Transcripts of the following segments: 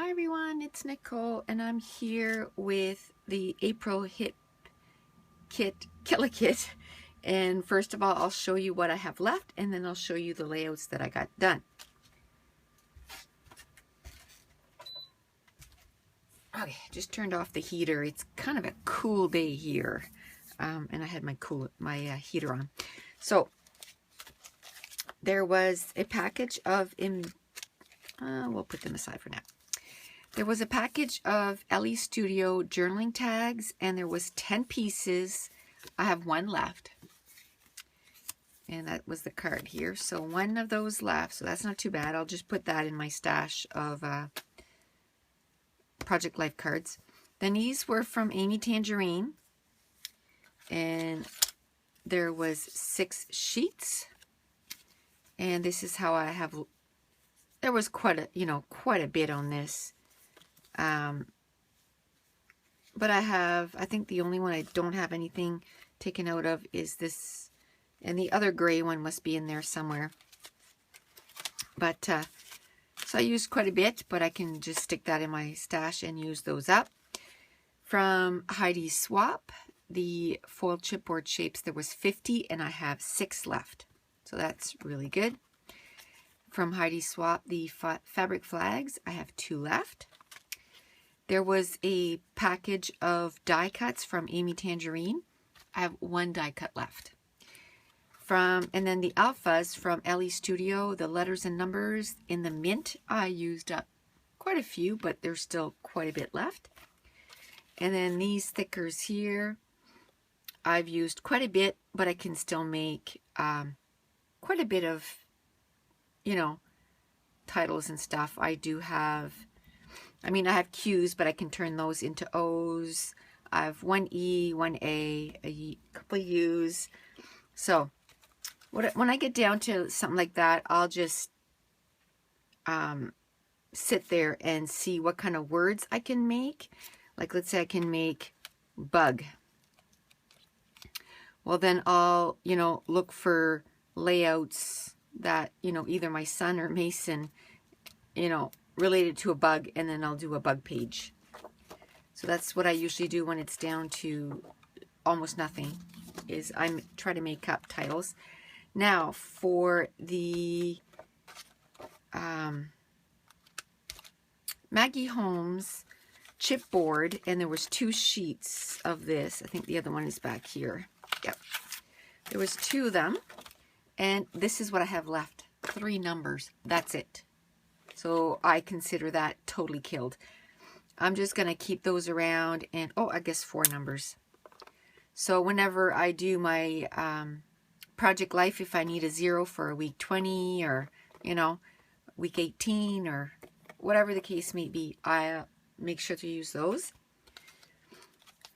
Hi everyone, it's Nicole and I'm here with the April Hip Kit Killer Kit. And first of all, I'll show you what I have left and then I'll show you the layouts that I got done. Okay, just turned off the heater. It's kind of a cool day here. And I had my heater on. So there was a package of, we'll put them aside for now. There was a package of LE Studio journaling tags, and there was 10 pieces. I have one left. And that was the card here. So one of those left, so that's not too bad. I'll just put that in my stash of Project Life cards. Then these were from Amy Tangerine. And there was 6 sheets. And this is how I have, there was quite a bit on this. But I think the only one I don't have anything taken out of is this, and the other gray one must be in there somewhere. But, so I used quite a bit, but I can just stick that in my stash and use those up. From Heidi Swap, the foil chipboard shapes, there was 50 and I have 6 left. So that's really good. From Heidi Swap, the fabric flags, I have 2 left. There was a package of die cuts from Amy Tangerine. I have 1 die cut left. And then the alphas from LE Studio, the letters and numbers in the mint, I used up quite a few, but there's still quite a bit left. And then these stickers here, I've used quite a bit, but I can still make quite a bit of, titles and stuff. I do have, I have Q's, but I can turn those into O's. I have 1 E, 1 A, couple of U's. So when I get down to something like that, I'll just sit there and see what kind of words I can make. Like, let's say I can make bug. Well, then I'll, look for layouts that, either my son or Mason, related to a bug, and then I'll do a bug page. So that's what I usually do when it's down to almost nothing, is I try to make up titles. Now for the Maggie Holmes chipboard, and there was 2 sheets of this. I think the other one is back here. Yep. There was 2 of them, and this is what I have left. 3 numbers. That's it. So I consider that totally killed. I'm just going to keep those around, and I guess 4 numbers. So whenever I do my Project Life, if I need a 0 for week 20 or, week 18 or whatever the case may be, I make sure to use those.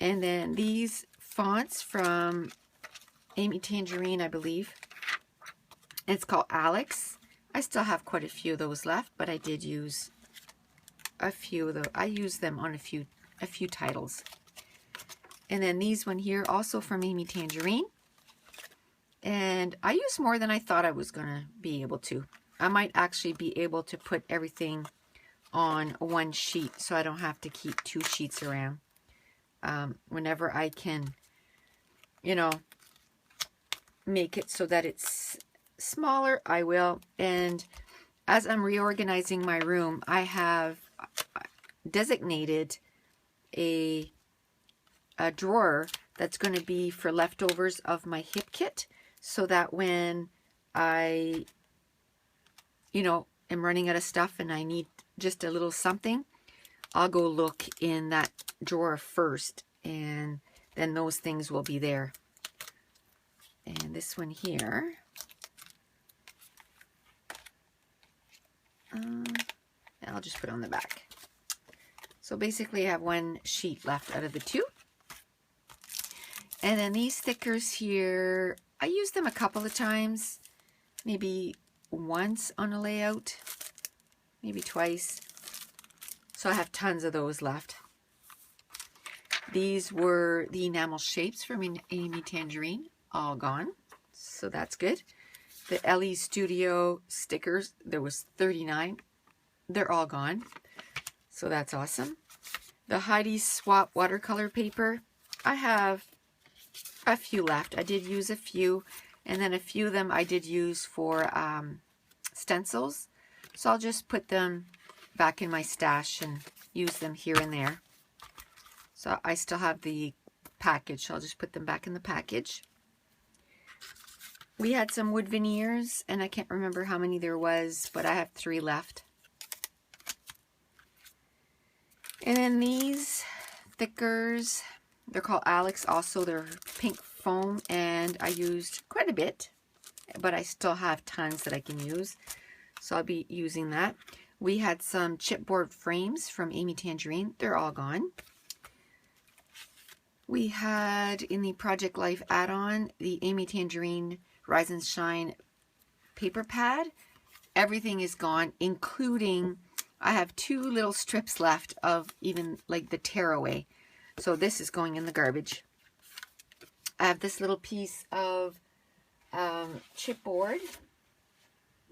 And then these fonts from Amy Tangerine, I believe. It's called Alex. I still have quite a few of those left, but I did use a few of those. I used them on a few titles. And then these one here, also from Amy Tangerine. And I used more than I thought I was going to be able to. I might actually be able to put everything on 1 sheet, so I don't have to keep 2 sheets around. Whenever I can, make it so that it's smaller, I will. And as I'm reorganizing my room, I have designated a drawer that's going to be for leftovers of my hip kit, so that when I, am running out of stuff and I need just a little something, I'll go look in that drawer first, and then those things will be there. And this one here, I'll just put on the back. So basically I have 1 sheet left out of the 2. And then these stickers here, I used them a couple of times, maybe once on a layout, maybe twice. So I have tons of those left. These were the enamel shapes from Amy Tangerine, all gone. So that's good. The LE Studio stickers, there was 39. They're all gone. So that's awesome. The Heidi Swap watercolor paper. I have a few left. I did use a few, and then a few of them I did use for stencils. So I'll just put them back in my stash and use them here and there. So I still have the package, so I'll just put them back in the package. We had some wood veneers, and I can't remember how many there was, but I have 3 left. And then these thickers, they're called Alex also. They're pink foam, and I used quite a bit, but I still have tons that I can use. So I'll be using that. We had some chipboard frames from Amy Tangerine. They're all gone. We had in the Project Life add-on the Amy Tangerine Rise and Shine paper pad. Everything is gone, including I have 2 little strips left of even like the tearaway. So this is going in the garbage. I have this little piece of chipboard.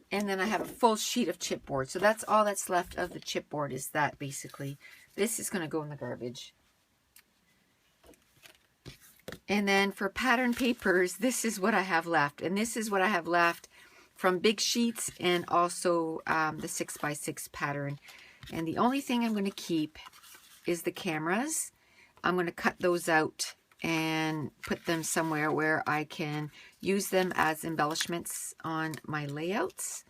And then I have a full sheet of chipboard. So that's all that's left of the chipboard is that basically. This is going to go in the garbage. And then for pattern papers, this is what I have left. And this is what I have left from big sheets and also the 6x6 pattern. And the only thing I'm going to keep is the cameras. I'm going to cut those out and put them somewhere where I can use them as embellishments on my layouts.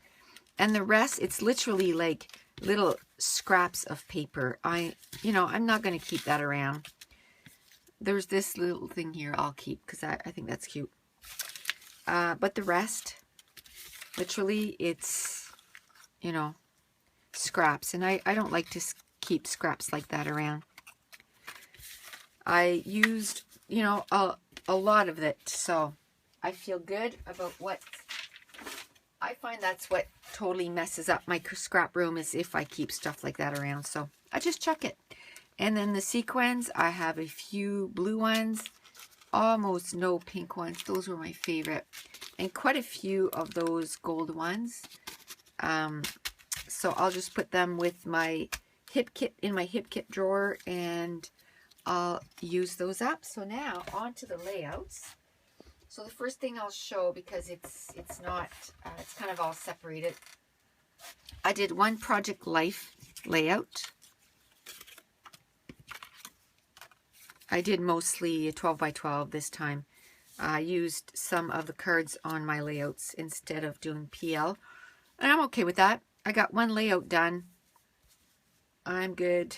And the rest, it's literally like little scraps of paper. I'm not going to keep that around. There's this little thing here I'll keep because I think that's cute. But the rest, literally, it's, scraps. And I don't like to keep scraps like that around. I used, a lot of it. So I feel good about what, I find that's what totally messes up my scrap room is if I keep stuff like that around. So I just chuck it. And then the sequins, I have a few blue ones, almost no pink ones. Those were my favorite. And quite a few of those gold ones. So I'll just put them with my hip kit in my hip kit drawer and I'll use those up. So now on to the layouts. So the first thing I'll show, because it's not, it's kind of all separated. I did one Project Life layout. I did mostly a 12 by 12 this time. I used some of the cards on my layouts instead of doing PL. And I'm okay with that. I got one layout done. I'm good.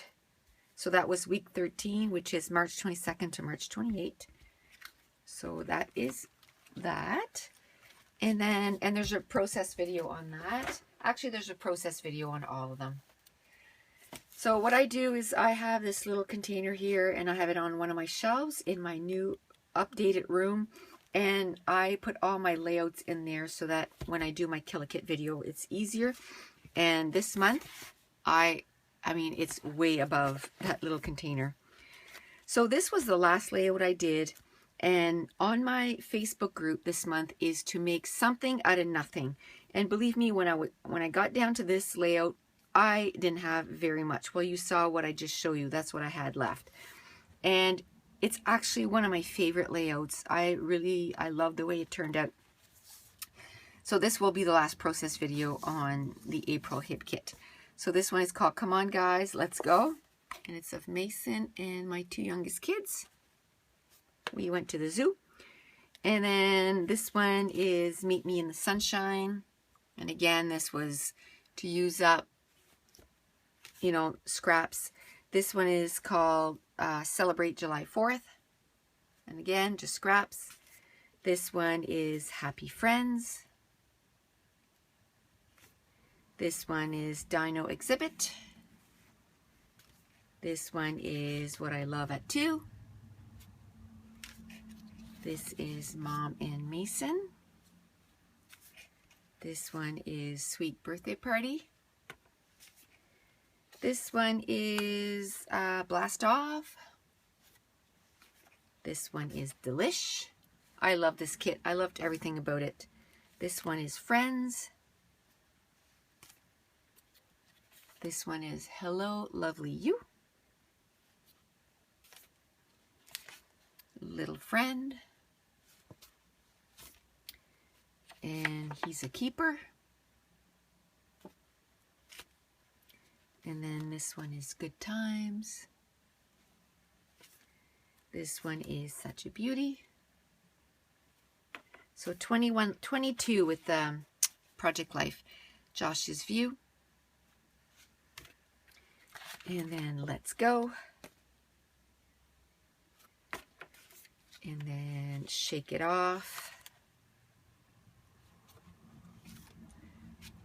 So that was week 13, which is March 22nd to March 28th. So that is that. And there's a process video on that. Actually, there's a process video on all of them. So what I do is I have this little container here and I have it on one of my shelves in my new updated room. And I put all my layouts in there so that when I do my Kill a Kit video, it's easier. And this month, I mean, it's way above that little container. So this was the last layout I did. And on my Facebook group this month is to make something out of nothing. And believe me, when I got down to this layout, I didn't have very much. Well, you saw what I just showed you. That's what I had left. And it's actually one of my favorite layouts. I love the way it turned out. So this will be the last process video on the April hip kit. So this one is called Come On Guys, Let's Go. And it's of Mason and my 2 youngest kids. We went to the zoo. And then this one is Meet Me in the Sunshine. And again, this was to use up, scraps. This one is called Celebrate July 4th. And again, just scraps. This one is Happy Friends. This one is Dino Exhibit. This one is What I Love at 2. This is Mom and Mason. This one is Sweet Birthday Party. This one is Blast Off. This one is Delish. I love this kit. I loved everything about it. This one is Friends. This one is Hello Lovely You. Little Friend. And He's a Keeper. And then this one is Good Times. This one is Such a Beauty. So 22 with Project Life. Josh's View. And then Let's Go. And then Shake It Off.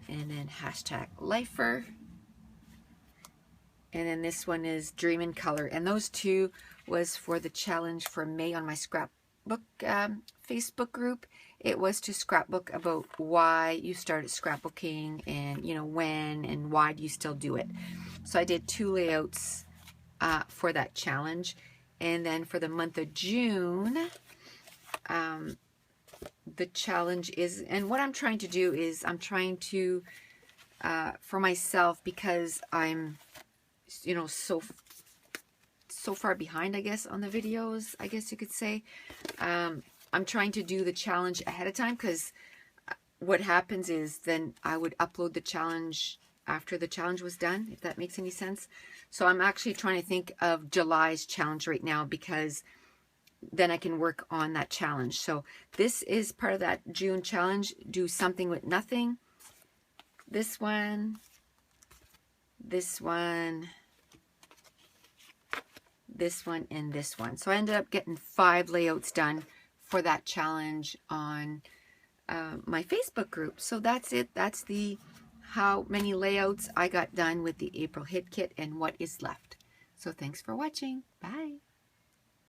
And then hashtag Lifer. And then this one is Dream in Color. And those two was for the challenge for May on my scrapbook Facebook group. It was to scrapbook about why you started scrapbooking and, you know, when and why do you still do it. So I did 2 layouts for that challenge. And then for the month of June, the challenge is, and what I'm trying to do is I'm trying to, for myself, because I'm, you know, so far behind, I guess, on the videos, I guess you could say. I'm trying to do the challenge ahead of time, because what happens is then I would upload the challenge after the challenge was done, if that makes any sense. So I'm actually trying to think of July's challenge right now, because then I can work on that challenge. So this is part of that June challenge. Do something with nothing. This one, this one, this one, and this one. So I ended up getting 5 layouts done for that challenge on my Facebook group. So that's it. That's the how many layouts I got done with the April Hit Kit and what is left. So thanks for watching. Bye.